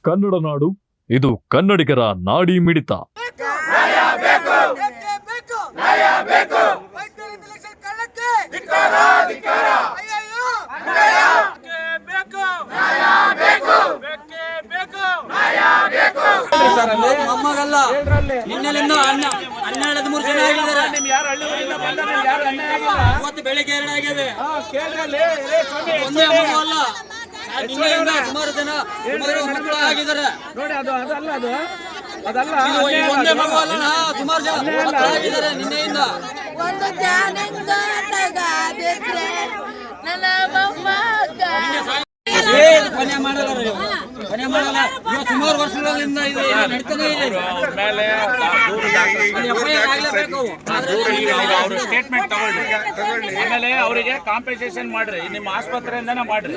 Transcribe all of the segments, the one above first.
ಕನ್ನಡ ನಾಡು, ಇದು ಕನ್ನಡಿಗರ ನಾಡಿ ಮಿಡಿತ. ಮೊಮ್ಮಗಲ್ಲ ನಿನ್ನೆಲಿಂದ 12-13 ಜನ ಆಗಿದ್ದಾರೆ. ಇವತ್ತು ಬೆಳಿಗ್ಗೆ 2 ಆಗಿದೆ. ಒಂದೇ ಮಗು ಅಲ್ಲ, ನಿನ್ನೆಲಿಂದ ಸುಮಾರು ಜನ ಮಕ್ಕಳು ಆಗಿದ್ದಾರೆ. ಒಂದೇ ಮಗು ಅಲ್ಲ, ಸುಮಾರು ಜನ ಮಕ್ಕಳು ಆಗಿದ್ದಾರೆ ನಿನ್ನೆಯಿಂದ. ಕೊನೆ ಮಾಡಲ್ಲ ಸುಮಾರು ವರ್ಷಗಳಿಂದ ಇದು ನಡೀತಾನೆ ಇದೆ. ಸ್ಟೇಟ್ಮೆಂಟ್ ತಗೊಳ್ಳಿ, ಆಮೇಲೆ ಅವರಿಗೆ ಕಾಂಪನ್ಸೇಷನ್ ಮಾಡ್ರಿ, ನಿಮ್ಮ ಆಸ್ಪತ್ರೆಯಿಂದನೇ ಮಾಡ್ರಿ.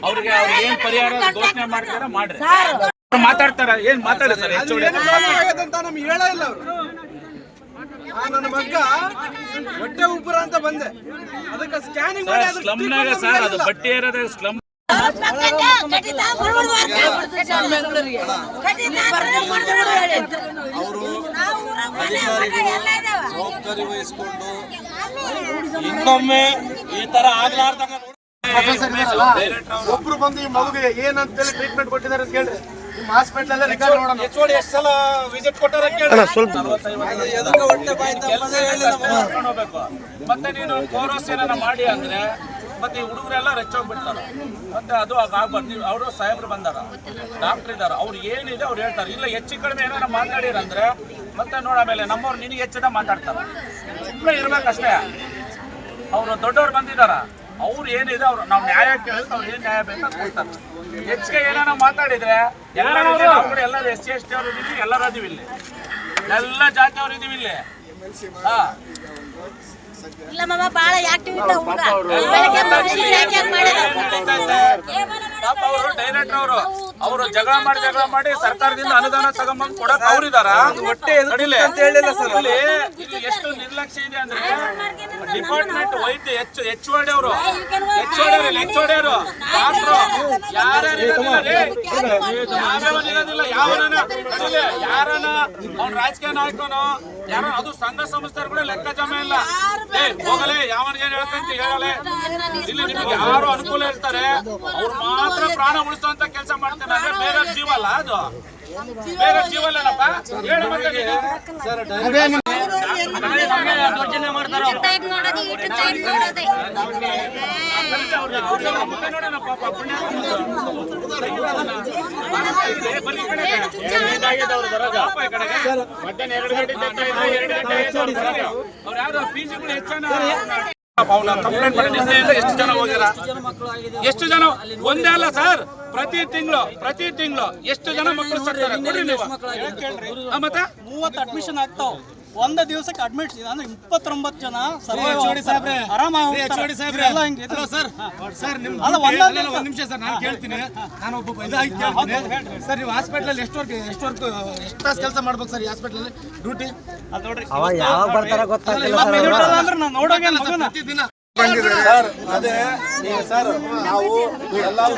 ಅವ್ರಿಗೆ ಏನ್ ಪರಿಹಾರ ಘೋಷಣೆ ಮಾಡ್ತಾರ ಮಾಡ್ರಿ. ಮಾತಾಡ್ತಾರ, ಏನ್ ಮಾತಾಡ್ತಾರೆ ನಮ್ಗೆ ಹೇಳ ಇಲ್ಲ ಅವರು. ನನ್ನ ಮಗ ಹೊಟ್ಟೆ ಉಬ್ಬರ ಅಂತ ಬಂದೆ, ಅದಕ್ಕೆ ಸ್ಕ್ಯಾನಿಂಗ್ ಮಾಡಿ ಸ್ಲಮ್ನಾಗ ಸರ್, ಅದು ಬಟ್ಟೆ ಇರೋದ ಸ್ಲಮ್. ಅವರು ಜವಾಬ್ದಾರಿ ವಹಿಸಿಕೊಂಡು ಇನ್ನೊಮ್ಮೆ ಈ ತರ ಆಗ್ಲಾರ್ದಂಗ ಒಬ್ರು ಬಂದು ಈ ಮಗುಗೆ ಏನಂತೇಳಿ ಟ್ರೀಟ್ಮೆಂಟ್ ಕೊಟ್ಟಿದ್ದಾರೆ ಅಂತ ಕೇಳ್ರಿ. ನಿಮ್ಮ ಹಾಸ್ಪಿಟಲ್ ಅಲ್ಲೇ ರೆಕಾರ್ಡ್ ನೋಡೋಣ. ಎಷ್ಟು ಸಲ ವಿಸಿಟ್ ಕೊಟ್ಟಾರ ಕೇಳಿ. ಸ್ವಲ್ಪ ಮತ್ತೆ ನೀನು ಕೋರೋಸ್ ಏನಾರ ಮಾಡಿ ಅಂದ್ರೆ ಮತ್ತೆ ಈ ಹುಡುಗರೆಲ್ಲ ರೆಚ್ಚೋಗ್ಬಿಡ್ತಾರೆ. ಮತ್ತೆ ಅದು ಆಗ್ಬಾರ್ದು. ಅವರು ಸಾಹೇಬ್ರು ಬಂದಾರ, ಡಾಕ್ಟರ್ ಇದಾರ, ಅವ್ರು ಏನಿದೆ ಅವ್ರು ಹೇಳ್ತಾರೆ. ಇಲ್ಲ ಹೆಚ್ಚು ಕಡಿಮೆ ಏನಾರ ಮಾತಾಡಿರಂದ್ರೆ ಮತ್ತೆ ನೋಡಮೇಲೆ ನಮ್ಮವ್ರು ನಿನಗೆ ಹೆಚ್ಚಿದ ಮಾತಾಡ್ತಾರ. ಸುಮ್ಮನೆ ಇರ್ಬೇಕಷ್ಟೇ. ಅವರು ದೊಡ್ಡವ್ರು ಬಂದಿದಾರ, ಅವ್ರು ಏನಿದೆ ಅವ್ರು ನಾವು ನ್ಯಾಯ ಕೇಳಿದ್ರೆ ಅವ್ರು ಏನ್ ನ್ಯಾಯ ಬೇಕಂತ ಕೊಡ್ತಾರೆ. ಹೆಚ್ಚಿಗೆ ಏನಾರ ಮಾತಾಡಿದ್ರೆ ಎಲ್ಲರೂ ಎಲ್ಲರೂ SC ST ಅವ್ರು ಇದೀವಿ, ಎಲ್ಲರೂ ಅದೀವಿ ಇಲ್ಲಿ, ಎಲ್ಲ ಜಾತಿಯವ್ರು ಇದೀವಿ ಇಲ್ಲಿ. ಇಲ್ಲ ಮಾಮ ಬಾಳ ಆಕ್ಟಿವ್ ಇದ್ದ ಹುಡುಗ. ಅವರು ಡೈರೆಕ್ಟರ್ ಅವರು ಜಗಳ ಮಾಡಿ ಸರ್ಕಾರದಿಂದ ಅನುದಾನ ತಗೊಂಡ್ಬಂದು ಕೊಡಕ್ ಅವ್ರಿದಾರ. ಹೊಟ್ಟೆ ಅಂತ ಹೇಳಿಲ್ಲ ಸರ್. ಅಲ್ಲಿ ಎಷ್ಟು ನಿರ್ಲಕ್ಷ್ಯ ಇದೆ ಅಂದ್ರೆ ಡಿಪಾರ್ಟ್ಮೆಂಟ್ ವೈದ್ಯ HOD ಅವರು ಡಾಕ್ಟ್ರು ಯಾರ್ಯಾರಿರೋದಿಲ್ಲ. ಯಾರನ ಅವ್ನ ರಾಜಕೀಯ ನಾಯಕನು ಯಾರ, ಅದು ಸಂಘ ಸಂಸ್ಥೆಗಳು ಲೆಕ್ಕ ಜಮೆ ಇಲ್ಲ. ಹೋಗಲೇ ಯಾವನಿಗೆ ಹೇಳ್ತಂತ ಹೇಳಲೆ. ಇಲ್ಲಿ ನಿಮಗೆ ಯಾರು ಅನುಕೂಲ ಇರ್ತಾರೆ ಅವ್ರು ಮಾತ್ರ ಪ್ರಾಣ ಉಳಿಸುವಂತ ಕೆಲಸ ಮಾಡ್ತಾರೆ. ಅಂದ್ರೆ ಬೇರೆ ಜೀವ ಅಲ್ಲ, ಅದು ಬೇರೆ ಜೀವ ಅಲ್ಲಪ್ಪ. ಹೇಳಿ ಮತ್ತೆ ನೋಡೋಣ ಪಾಪ ಪುಣ್ಯ. ಮಧ್ಯಾಹ್ನ 2 ಗಂಟೆ ಅವ್ರು ಯಾರು PGಗಳು ಹೆಚ್ಚಾನ ಕಂಪ್ಲೇಂಟ್ ಮಾಡಿ. ಎಷ್ಟು ಜನ ಹೋಗ್ಯಾರ? ಎಷ್ಟು ಜನ? ಒಂದೇ ಅಲ್ಲ ಸರ್, ಪ್ರತಿ ತಿಂಗಳು ಎಷ್ಟು ಜನ ಮಕ್ಕಳು ಸಿಗ್ತಾರೆ ಕೊಡ್ರಿ ನೀವು. ಮತ್ತೆ 30 ಅಡ್ಮಿಷನ್ ಆಗ್ತಾವ. ಒಂದೇ ದಿವಸಕ್ಕೆ ಅಡ್ಮಿಟ್ ಅಂದ್ರೆ 29 ಜನ ಆರಾಮ. ಒಂದ್ ನಿಮಿಷ ಸರ್, ನಾನು ಕೇಳ್ತೀನಿ. ನಾನು ಒಬ್ಬ ಸರ್, ನೀವು ಹಾಸ್ಪಿಟಲ್ ಎಷ್ಟು ತಾಸು ಕೆಲಸ ಮಾಡ್ಬೇಕು ಸರ್? ಈ ಹಾಸ್ಪಿಟಲ್ ಡ್ಯೂಟಿ ನೋಡ್ರಿ, ಪ್ರತಿದಿನ ಸರ್. ಅದೇ ಸರ್, ನಾವು ಎಲ್ಲಾರು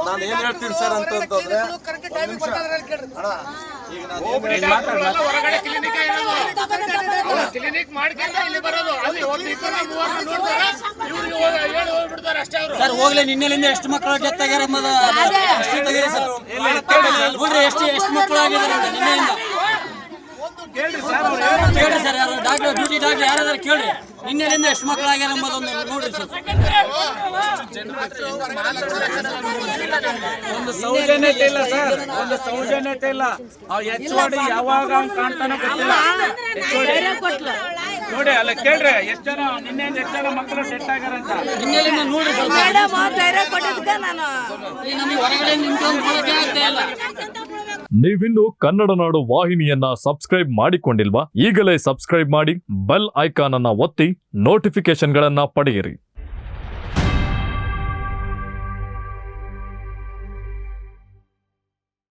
ನಾನು ಏನ್ ಹೇಳ್ತೀನಿ ಸರ್ ಅಂತಂದ್ರೆ, ಸರ್ ಹೋಗ್ಲಿ, ನಿನ್ನೆಲಿಂದ ಎಷ್ಟು ಮಕ್ಕಳು ಡೆತ್ ಆಗ್ಯಾರ ಎಷ್ಟು ಮಕ್ಕಳು ಆಗಿದ್ದಾರೆ ನಿನ್ನೆಯಿಂದ ಕೇಳ್ರಿ ಸರ್. ಯಾರು ಡಾಕ್ಟರ್ ಡ್ಯೂಟಿ ಡಾಕ್ಟರ್ ಯಾರಾದ್ರೂ ಕೇಳ್ರಿ, ನಿನ್ನೆಲಿಂದ ಎಷ್ಟು ಮಕ್ಕಳು ಆಗ್ಯಾರ ಎಂಬುದೊಂದು ನೋಡ್ರಿ ಸರ್. ಒಂದು ಸೌಜನ್ಯತೆ ಇಲ್ಲ ಸರ್, ಒಂದು ಸೌಜನ್ಯತೆ ಇಲ್ಲ. HOD ಯಾವಾಗ ಕಾಣ್ತಾನೆ ಗೊತ್ತಿಲ್ಲ. ನೋಡಿ ಅಲ್ಲ ಕೇಳ್ರಿ, ಎಷ್ಟು ಜನ ನಿನ್ನೆಯಿಂದ ಎಷ್ಟು ಜನ ಮಕ್ಕಳು ಡೆತ್ ಆಗ್ಯಾರ ಅಂತ ನಿನ್ನೆಲಿಂದ ನೋಡ್ರಿ ಸರ್. ನಮಗೆ ಹೊರಗಡೆ ನಿಂತ್ಕೊಂಡು ನೋಡಕ್ಕೆ ಆಗ್ತಾ ಇಲ್ಲ. ನೀವಿನ್ನು ಕನ್ನಡ ನಾಡು ವಾಹಿನಿಯನ್ನ ಸಬ್ಸ್ಕ್ರೈಬ್ ಮಾಡಿಕೊಂಡಿಲ್ವಾ? ಈಗಲೇ ಸಬ್ಸ್ಕ್ರೈಬ್ ಮಾಡಿ, ಬೆಲ್ ಐಕಾನ್ ಅನ್ನ ಒತ್ತಿ ನೋಟಿಫಿಕೇಶನ್ಗಳನ್ನ ಪಡೆಯಿರಿ.